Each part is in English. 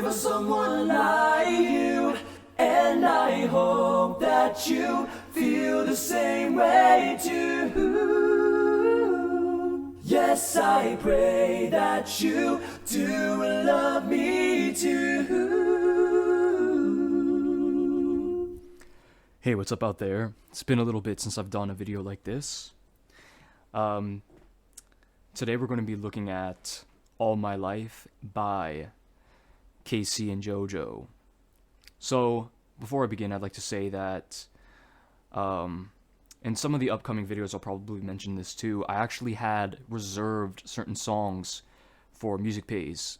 for someone like you, and I hope that you feel the same way too. Yes, I pray that you do love me too. Hey, what's up out there? It's been a little bit since I've done a video like this. Today we're going to be looking at All My Life by K-Ci and JoJo. So, before I begin, I'd like to say that in some of the upcoming videos I'll probably mention this too. I actually had reserved certain songs for MusicPays.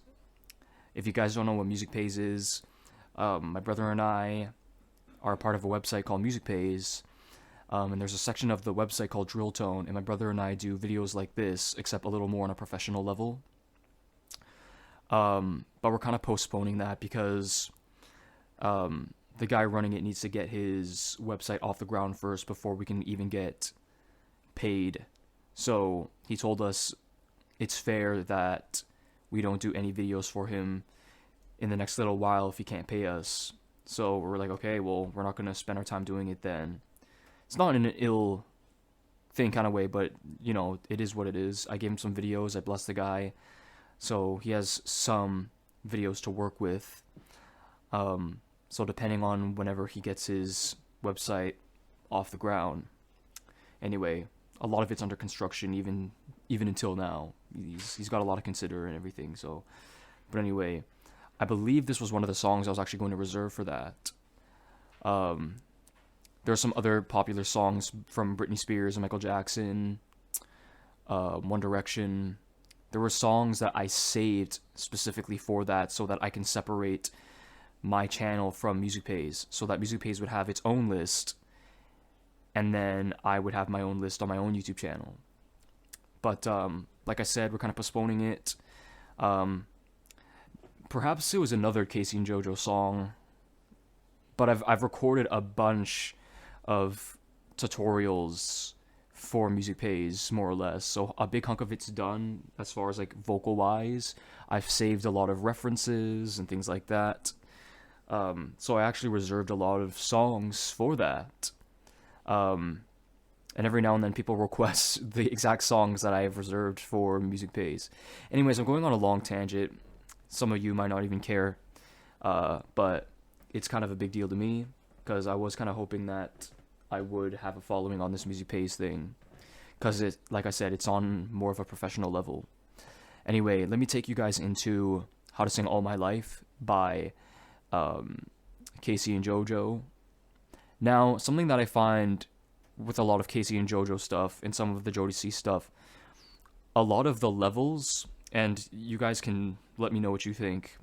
If you guys don't know what MusicPays is, my brother and I are a part of a website called MusicPays. And there's a section of the website called Drill Tone, and my brother and I do videos like this, except a little more on a professional level. But we're kind of postponing that because the guy running it needs to get his website off the ground first before we can even get paid. So he told us it's fair that we don't do any videos for him in the next little while if he can't pay us. So we're like, okay, well, we're not going to spend our time doing it then. It's not in an ill thing kind of way, but, you know, it is what it is. I gave him some videos. I blessed the guy. So he has some videos to work with. So depending on whenever he gets his website off the ground. Anyway, a lot of it's under construction even until now. He's got a lot to consider and everything. So, but anyway, I believe this was one of the songs I was actually going to reserve for that. There are some other popular songs from Britney Spears and Michael Jackson, One Direction. There were songs that I saved specifically for that so that I can separate my channel from MusicPays, so that MusicPays would have its own list, and then I would have my own list on my own YouTube channel. But like I said, we're kind of postponing it. Perhaps it was another K-Ci and JoJo song, but I've recorded a bunch of tutorials for MusicPays, more or less, so a big hunk of it's done as far as like vocal wise. I've saved a lot of references and things like that, so I actually reserved a lot of songs for that, and every now and then people request the exact songs that I have reserved for MusicPays. Anyways, I'm going on a long tangent. Some of you might not even care, but it's kind of a big deal to me because I was kind of hoping that I would have a following on this MusicPays thing, because it, like I said, it's on more of a professional level. Anyway, let me take you guys into How to Sing All My Life by K-Ci and JoJo. Now, something that I find with a lot of K-Ci and JoJo stuff and some of the Jodeci stuff, a lot of the levels, and you guys can let me know what you think.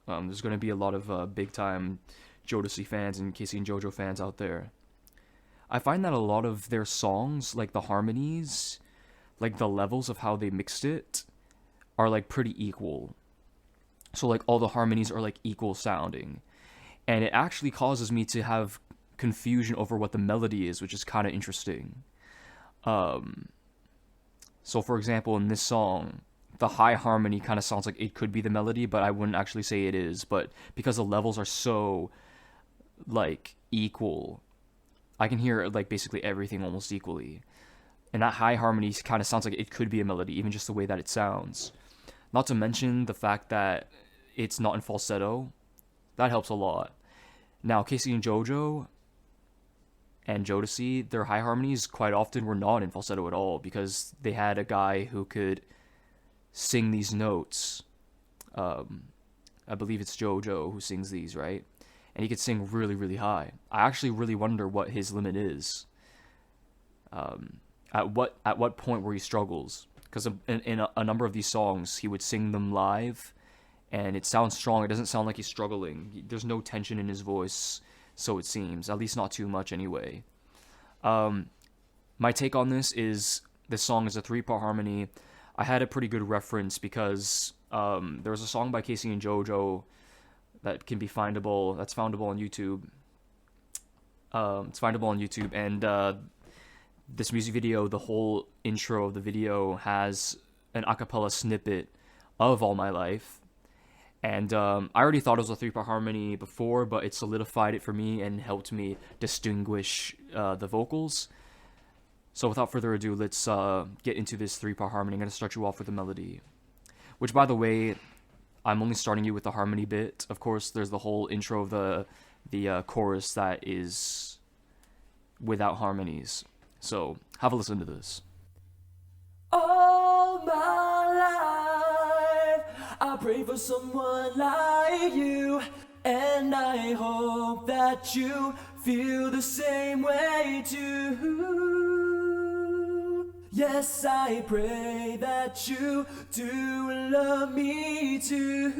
There's going to be a lot of big-time Jodeci fans and K-Ci and JoJo fans out there. I find that a lot of their songs, like the harmonies, like the levels of how they mixed it, are like pretty equal. So like all the harmonies are like equal sounding. And it actually causes me to have confusion over what the melody is, which is kind of interesting. So for example, in this song, the high harmony kind of sounds like it could be the melody, but I wouldn't actually say it is. But because the levels are so like equal, I can hear like basically everything almost equally. And that high harmony kind of sounds like it could be a melody, even just the way that it sounds. Not to mention the fact that it's not in falsetto. That helps a lot. Now, K-Ci and JoJo and Jodeci, their high harmonies quite often were not in falsetto at all, because they had a guy who could sing these notes. I believe it's JoJo who sings these, right? And he could sing really, really high. I actually really wonder what his limit is. At what point where he struggles. Because in a number of these songs, he would sing them live, and it sounds strong. It doesn't sound like he's struggling. There's no tension in his voice, so it seems. At least not too much, anyway. My take on this is, this song is a 3-part harmony. I had a pretty good reference because there was a song by K-Ci and JoJo that can be findable. That's foundable on YouTube. It's findable on YouTube, and this music video, the whole intro of the video has an a cappella snippet of All My Life, And I already thought it was a three-part harmony before, but it solidified it for me and helped me distinguish the vocals. So without further ado, let's get into this three-part harmony. I'm going to start you off with the melody. Which, by the way, I'm only starting you with the harmony bit. Of course, there's the whole intro of the chorus that is without harmonies. So have a listen to this. All my life, I pray for someone like you, and I hope that you feel the same way too. Yes, I pray that you do love me too.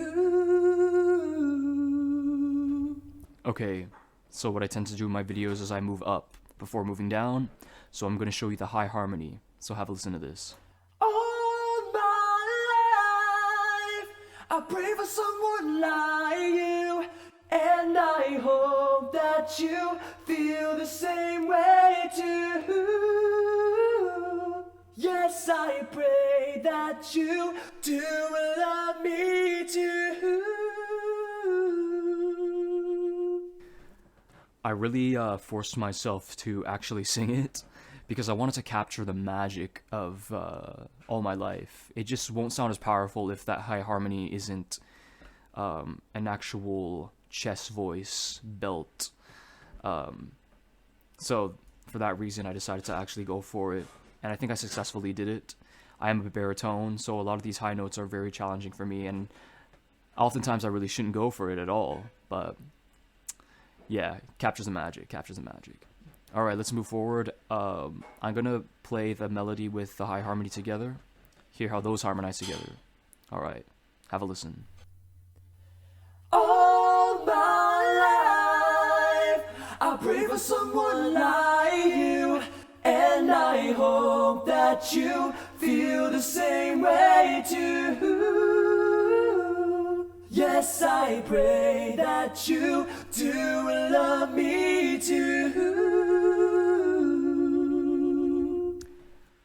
Okay, so what I tend to do in my videos is I move up before moving down. So I'm going to show you the high harmony. So have a listen to this. All my life, I pray for someone like you, and I hope that you feel the same way too. Yes, I pray that you do love me too. I really forced myself to actually sing it because I wanted to capture the magic of All My Life. It just won't sound as powerful if that high harmony isn't an actual chest voice belt. So for that reason, I decided to actually go for it, and I think I successfully did it. I am a baritone, so a lot of these high notes are very challenging for me, and oftentimes I really shouldn't go for it at all, but yeah, captures the magic. Alright, let's move forward. I'm gonna play the melody with the high harmony together. Hear how those harmonize together. Alright, have a listen. All my life, I pray for someone like you, and I hope that you feel the same way too. Yes, I pray that you do love me too.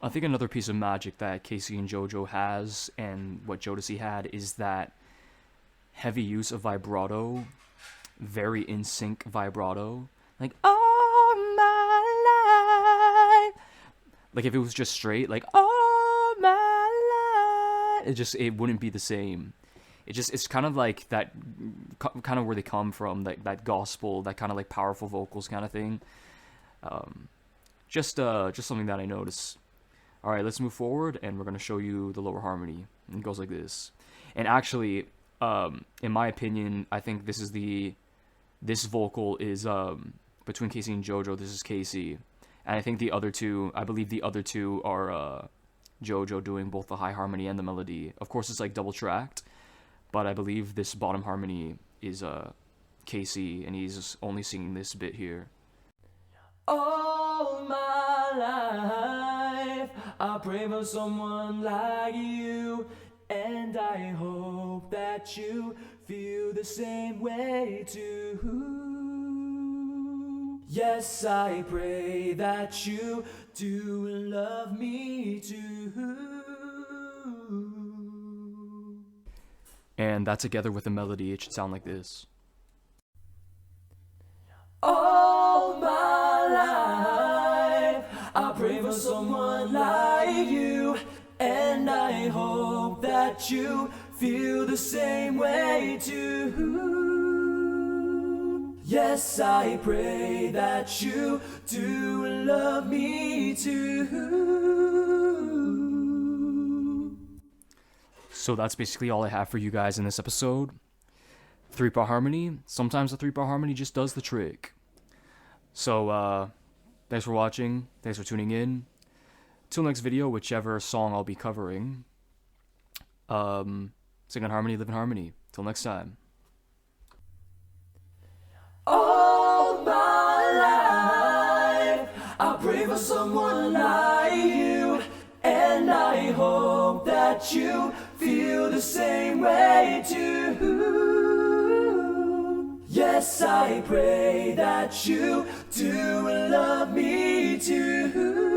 I think another piece of magic that Casey and JoJo has, and what Jodeci had, is that heavy use of vibrato, very in sync vibrato, like all my life. Like if it was just straight, like all my life, it wouldn't be the same. It's kind of like that, kind of where they come from, that gospel, that kind of like powerful vocals kind of thing. Just something that I noticed. All right, let's move forward, and we're gonna show you the lower harmony. It goes like this. And actually, in my opinion, I think this vocal is between Casey and JoJo. This is Casey, and I think I believe the other two are JoJo doing both the high harmony and the melody. Of course, it's like double tracked, but I believe this bottom harmony is Casey, and he's only singing this bit here. All my life, I pray for someone like you, and I hope that you feel the same way too. Yes, I pray that you do love me too. And that together with the melody, it should sound like this. All my life, I pray for someone like you, and I hope that you feel the same way too. Yes, I pray that you do love me too. So that's basically all I have for you guys in this episode. Three-part harmony. Sometimes the three-part harmony just does the trick. So, thanks for watching. Thanks for tuning in. Till next video, whichever song I'll be covering. Sing in harmony, live in harmony. Till next time. All my life, I pray for someone like you, and I hope that you feel the same way too. Yes, I pray that you do love me too.